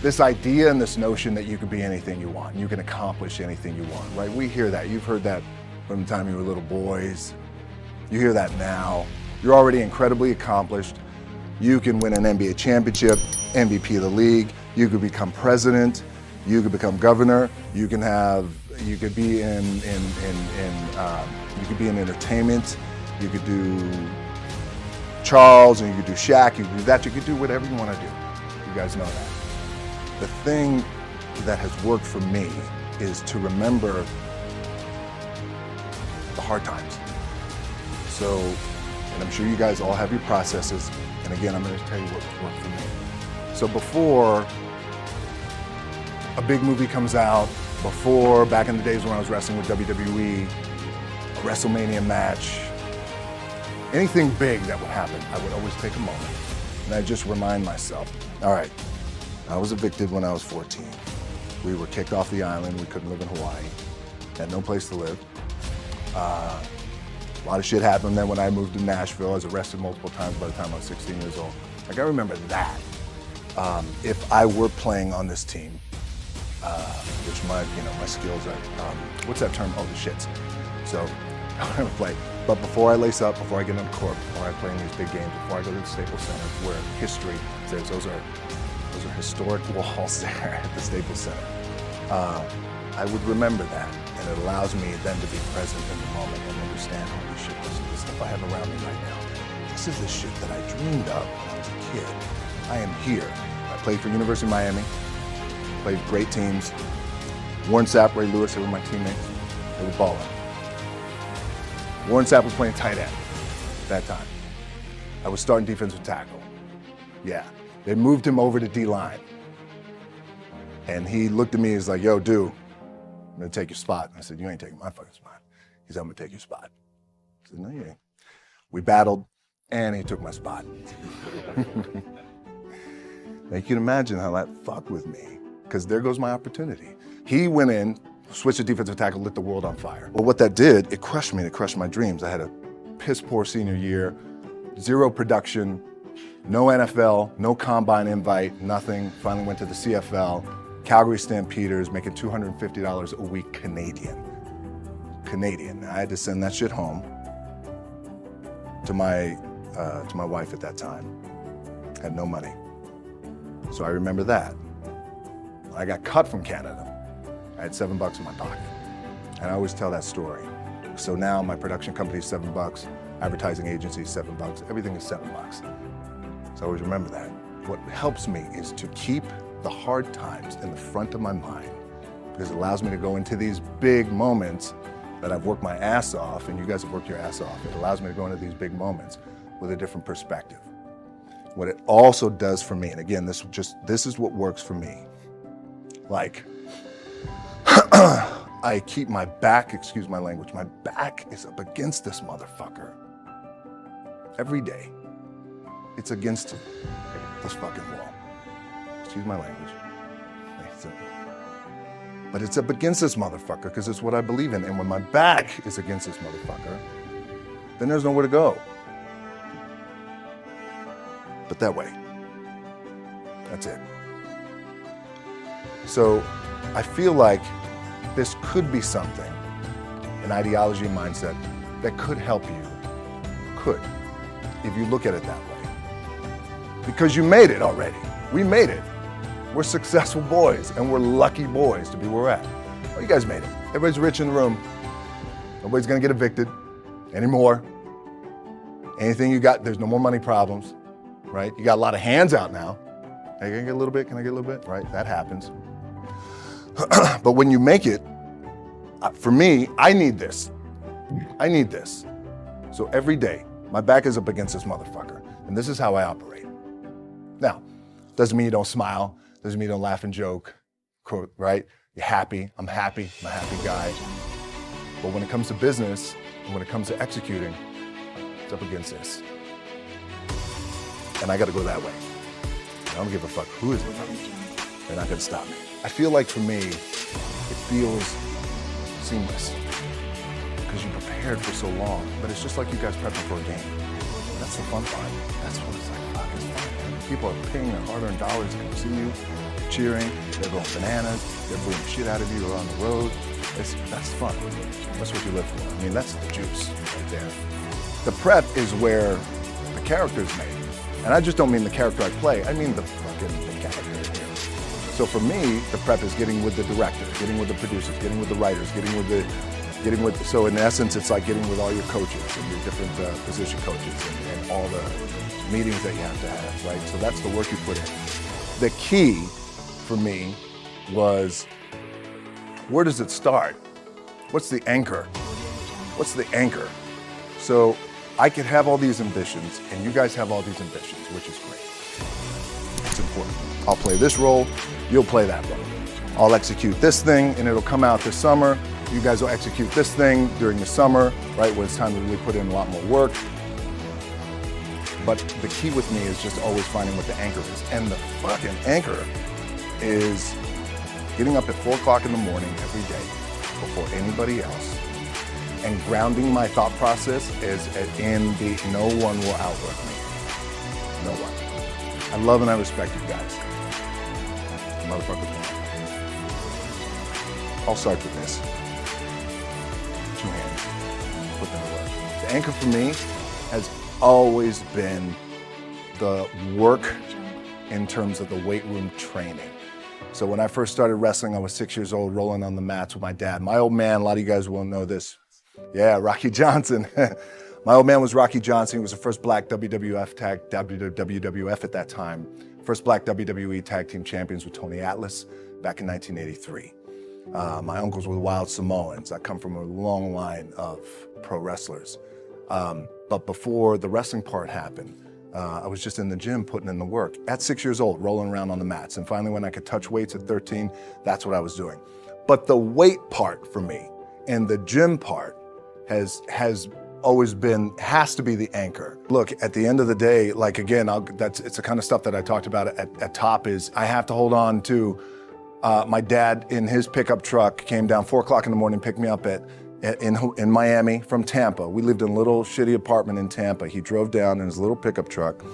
this idea and this notion that you can be anything you want, you can accomplish anything you want, right? We hear that. You've heard that from the time you were little boys. You hear that now. You're already incredibly accomplished. You can win an NBA championship, MVP of the league. You could become president. You could become governor. You could be in entertainment. You could do Charles, and you could do Shaq. You could do that. You could do whatever you want to do. You guys know that. The thing that has worked for me is to remember the hard times. So, and I'm sure you guys all have your processes. And again, I'm going to tell you what worked for me. So before a big movie comes out, before back in the days when I was wrestling with WWE, a WrestleMania match, anything big that would happen, I would always take a moment and I'd just remind myself, all right, I was evicted when I was 14. We were kicked off the island. We couldn't live in Hawaii. Had no place to live. A lot of shit happened then when I moved to Nashville. I was arrested multiple times by the time I was 16 years old. Like, I remember that. If I were playing on this team, which my skills are, what's that term? Oh, the shits. So I want to play. But before I lace up, before I get on court, before I play in these big games, before I go to the Staples Center, where history says those are historic walls there at the Staples Center. I would remember that, and it allows me then to be present in the moment and understand, holy shit, this is the stuff I have around me right now. This is the shit that I dreamed of when I was a kid. I am here. I played for University of Miami, played great teams. Warren Sapp, Ray Lewis, they were my teammates. They were balling. Warren Sapp was playing tight end at that time. I was starting defensive tackle. Yeah. They moved him over to D-line. And he looked at me, he's like, yo, dude, I'm gonna take your spot. I said, you ain't taking my fucking spot. He said, I'm gonna take your spot. I said, no, you ain't. We battled, and he took my spot. Now you can imagine how that fucked with me, because there goes my opportunity. He went in, switched to defensive tackle, lit the world on fire. Well, what that did, it crushed me, it crushed my dreams. I had a piss poor senior year, zero production, no NFL, no combine invite, nothing. Finally went to the CFL, Calgary Stampeders, making $250 a week Canadian. I had to send that shit home to my wife at that time. Had no money. So I remember that. I got cut from Canada. I had $7 in my pocket. And I always tell that story. So now my production company is $7, advertising agency is $7, everything is $7. So I always remember that. What helps me is to keep the hard times in the front of my mind, because it allows me to go into these big moments that I've worked my ass off, and you guys have worked your ass off. It allows me to go into these big moments with a different perspective. What it also does for me, and again, this is what works for me. Like, I keep my back, excuse my language, my back is up against this motherfucker. Every day, it's against this fucking wall. Excuse my language. But it's up against this motherfucker because it's what I believe in. And when my back is against this motherfucker, then there's nowhere to go. But that way. That's it. So I feel like this could be something, an ideology and mindset that could help you. Could, if you look at it that way. Because you made it already. We made it. We're successful boys, and we're lucky boys to be where we're at. Well, you guys made it. Everybody's rich in the room. Nobody's gonna get evicted anymore. Anything you got, there's no more money problems, right? You got a lot of hands out now. Hey, can I get a little bit? Can I get a little bit? Right, that happens. But when you make it, for me, I need this. I need this. So every day, my back is up against this motherfucker, and this is how I operate. Now, doesn't mean you don't smile, doesn't mean you don't laugh and joke, right? You're happy, I'm a happy guy. But when it comes to business, and when it comes to executing, it's up against this. And I gotta go that way. I don't give a fuck who is with me. They're not gonna stop me. I feel like for me, it feels seamless because you prepared for so long, but it's just like you guys prepping for a game. That's the fun part. That's what it's like, fuck, it's fun. people are paying their hard-earned dollars to come see you, they're cheering, they're going bananas, they're booing the shit out of you on the road. That's fun. That's what you live for. I mean, that's the juice right there. The prep is where the character is made. And I just don't mean the character I play, I mean the character here. So for me, the prep is getting with the director, getting with the producers, getting with the writers, so in essence, it's like getting with all your coaches and your different position coaches and all the meetings that you have to have, right? So that's the work you put in. The key for me was, where does it start? What's the anchor? What's the anchor? So I could have all these ambitions and you guys have all these ambitions, which is great. It's important. I'll play this role, you'll play that role. I'll execute this thing and it'll come out this summer. You guys will execute this thing during the summer, right, when it's time to really put in a lot more work. But the key with me is just always finding what the anchor is. And the fucking anchor is getting up at 4 o'clock in the morning every day before anybody else and grounding my thought process is in the no one will outwork me. No one. I love and I respect you guys. Motherfucker. I'll start with this. 2 hands. Put them to work. The anchor for me has always been the work in terms of the weight room training. So when I first started wrestling, I was 6 years old, rolling on the mats with my dad. My old man, a lot of you guys will know this. Yeah, Rocky Johnson. My old man was Rocky Johnson. He was the first black WWF at that time. First black WWE tag team champions with Tony Atlas back in 1983. My uncles were the Wild Samoans. I come from a long line of pro wrestlers. But before the wrestling part happened, I was just in the gym putting in the work. At 6 years old, rolling around on the mats. And finally, when I could touch weights at 13, that's what I was doing. But the weight part for me and the gym part has always has to be the anchor. Look, at the end of the day, like again, it's the kind of stuff that I talked about at top is I have to hold on to my dad in his pickup truck came down 4 o'clock in the morning, picked me up in Miami from Tampa. We lived in a little shitty apartment in Tampa. He drove down in his little pickup truck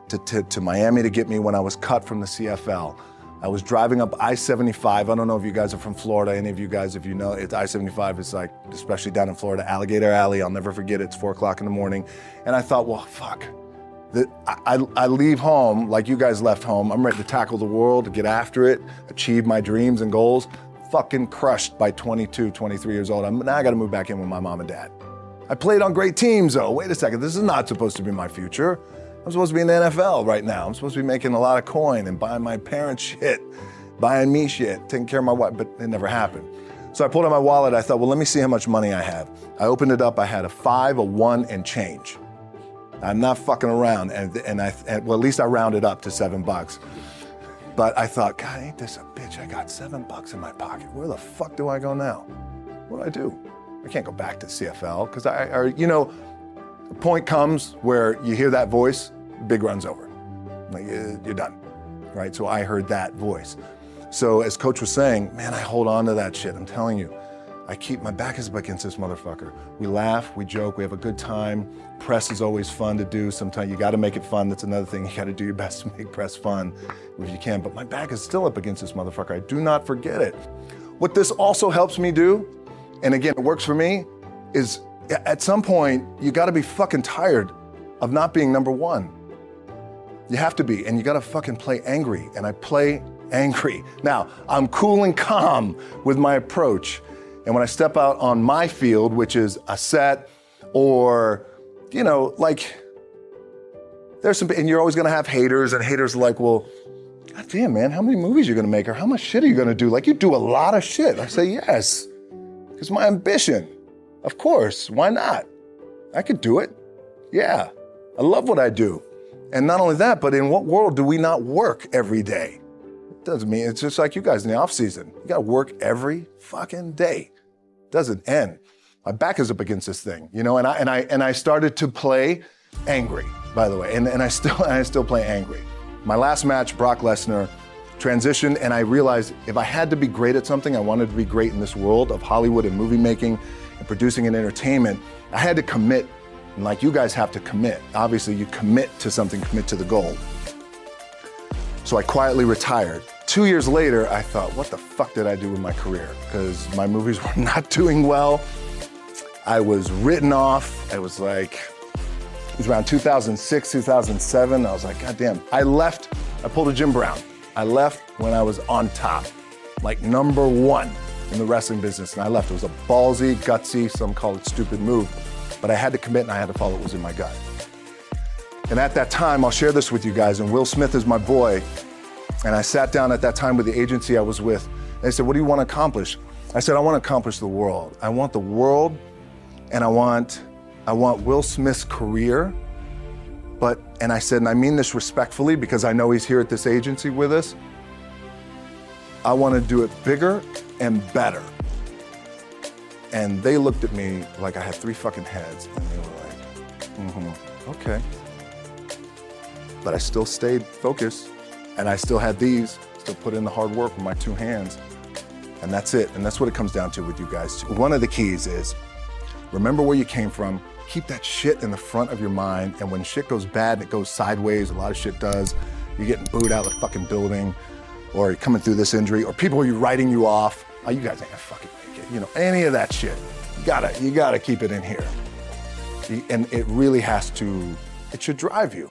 to Miami to get me when I was cut from the CFL. I was driving up I-75. I don't know if you guys are from Florida. Any of you guys, if you know, it's I-75 is like, especially down in Florida, Alligator Alley. I'll never forget it. It's 4 o'clock in the morning. And I thought, well, fuck. I leave home like you guys left home. I'm ready to tackle the world, get after it, achieve my dreams and goals. Fucking crushed by 22, 23 years old. Now I gotta move back in with my mom and dad. I played on great teams though. Wait a second, this is not supposed to be my future. I'm supposed to be in the NFL right now. I'm supposed to be making a lot of coin and buying my parents shit, buying me shit, taking care of my wife, but it never happened. So I pulled out my wallet, I thought, well, let me see how much money I have. I opened it up, I had a 5, a 1, and change. I'm not fucking around, well, at least I rounded up to $7. But I thought, God, ain't this a bitch? I got $7 in my pocket. Where the fuck do I go now? What do I do? I can't go back to CFL, because the point comes where you hear that voice, big run's over. Like, you're done, right? So I heard that voice. So as Coach was saying, man, I hold on to that shit, I'm telling you. My back is up against this motherfucker. We laugh, we joke, we have a good time. Press is always fun to do. Sometimes you gotta make it fun. That's another thing. You gotta do your best to make press fun if you can. But my back is still up against this motherfucker. I do not forget it. What this also helps me do, and again, it works for me, is at some point, you gotta be fucking tired of not being number one. You have to be, and you gotta fucking play angry. And I play angry. Now, I'm cool and calm with my approach. And when I step out on my field, which is a set or, like, there's some, and you're always gonna have haters, and haters are like, well, God damn, man, how many movies are you gonna make, or how much shit are you gonna do? Like, you do a lot of shit. I say, yes, it's my ambition. Of course, why not? I could do it. Yeah, I love what I do. And not only that, but in what world do we not work every day? Doesn't mean, it's just like you guys in the off season. You gotta work every fucking day. Doesn't end. My back is up against this thing, and I started to play angry, by the way, and I still play angry. My last match, Brock Lesnar, transitioned, and I realized if I had to be great at something, I wanted to be great in this world of Hollywood and movie making and producing and entertainment, I had to commit, and like you guys have to commit. Obviously, you commit to something, commit to the goal. So I quietly retired. 2 years later, I thought, what the fuck did I do with my career? Because my movies were not doing well. I was written off. It was around 2006, 2007. I was like, God damn. I pulled a Jim Brown. I left when I was on top, like number one in the wrestling business, and I left. It was a ballsy, gutsy, some call it stupid move, but I had to commit and I had to follow what was in my gut. And at that time, I'll share this with you guys, and Will Smith is my boy, and I sat down at that time with the agency I was with, and they said, what do you want to accomplish? I said, I want to accomplish the world. I want the world, and I want Will Smith's career, and I said, and I mean this respectfully because I know he's here at this agency with us, I want to do it bigger and better. And they looked at me like I had 3 fucking heads, and they were like, okay. But I still stayed focused, and I still had still put in the hard work with my 2 hands, and that's it. And that's what it comes down to with you guys. One of the keys is, remember where you came from, keep that shit in the front of your mind, and when shit goes bad and it goes sideways, a lot of shit does, you're getting booed out of the fucking building, or you're coming through this injury, or people are writing you off, oh, you guys ain't gonna fucking make it, any of that shit. You gotta keep it in here. And it really it should drive you.